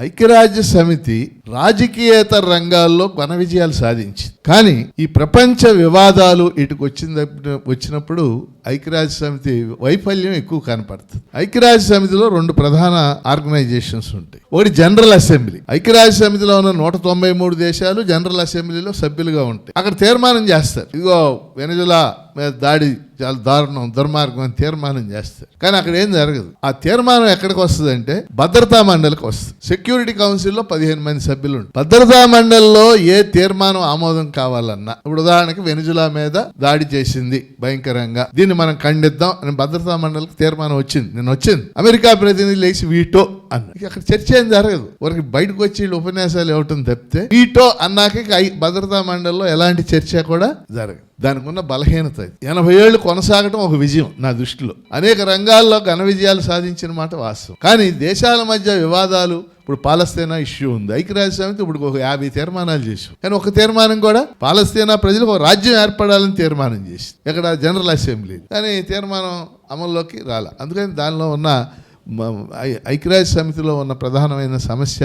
ఐక్యరాజ్య సమితి రాజకీయేతర రంగాల్లో ఘన విజయాలు సాధించింది. కానీ ఈ ప్రపంచ వివాదాలు ఇటుకు వచ్చినప్పుడు ఐక్యరాజ్య సమితి వైఫల్యం ఎక్కువ కనపడుతుంది. ఐక్యరాజ్య సమితిలో 2 ప్రధాన ఆర్గనైజేషన్స్ ఉంటాయి. ఒకటి జనరల్ అసెంబ్లీ. ఐక్యరాజ్య సమితిలో ఉన్న 193 దేశాలు జనరల్ అసెంబ్లీలో సభ్యులుగా ఉంటాయి. అక్కడ తీర్మానం చేస్తారు, ఇదిగో వెనజులా మీద దాడి చాలా దారుణం, దుర్మార్గం అని తీర్మానం చేస్తారు. కానీ అక్కడ ఏం జరగదు. ఆ తీర్మానం ఎక్కడికి వస్తుంది అంటే భద్రతా మండలికి వస్తుంది. సెక్యూరిటీ కౌన్సిల్లో 15 మంది సభ్యులు ఉంటారు. భద్రతా మండలిలో ఏ తీర్మానం ఆమోదం కావాలన్నా, ఇప్పుడు ఉదాహరణకి వెనజులా మీద దాడి చేసింది భయంకరంగా, దీన్ని మనం ఖండిద్దాం అని భద్రతా మండలికి తీర్మానం వచ్చింది. నేను వచ్చింది అమెరికా ప్రతినిధి లేచి వీటో అన్న, అక్కడ చర్చ ఏం జరగదు. వారికి బయటకు వచ్చి ఉపన్యాసాలు ఇవ్వటం తప్పితే వీటో అన్నాక భద్రతా మండలిలో ఎలాంటి చర్చ కూడా జరగదు. దానికి ఉన్న బలహీనత 80 ఏళ్ళు కొనసాగటం ఒక విజయం నా దృష్టిలో. అనేక రంగాల్లో ఘన విజయాలు సాధించిన మాట వాస్తవం. కానీ దేశాల మధ్య వివాదాలు, ఇప్పుడు పాలస్తీనా ఇష్యూ ఉంది. ఐక్యరాజ్య సమితి ఇప్పుడు ఒక 50 తీర్మానాలు చేసాం. కానీ ఒక తీర్మానం కూడా పాలస్తీనా ప్రజలకు ఒక రాజ్యం ఏర్పడాలని తీర్మానం చేసి ఇక్కడ జనరల్ అసెంబ్లీ, కానీ తీర్మానం అమల్లోకి రాలే. అందుకని దానిలో ఉన్న ఐక్యరాజ్య సమితిలో ఉన్న ప్రధానమైన సమస్య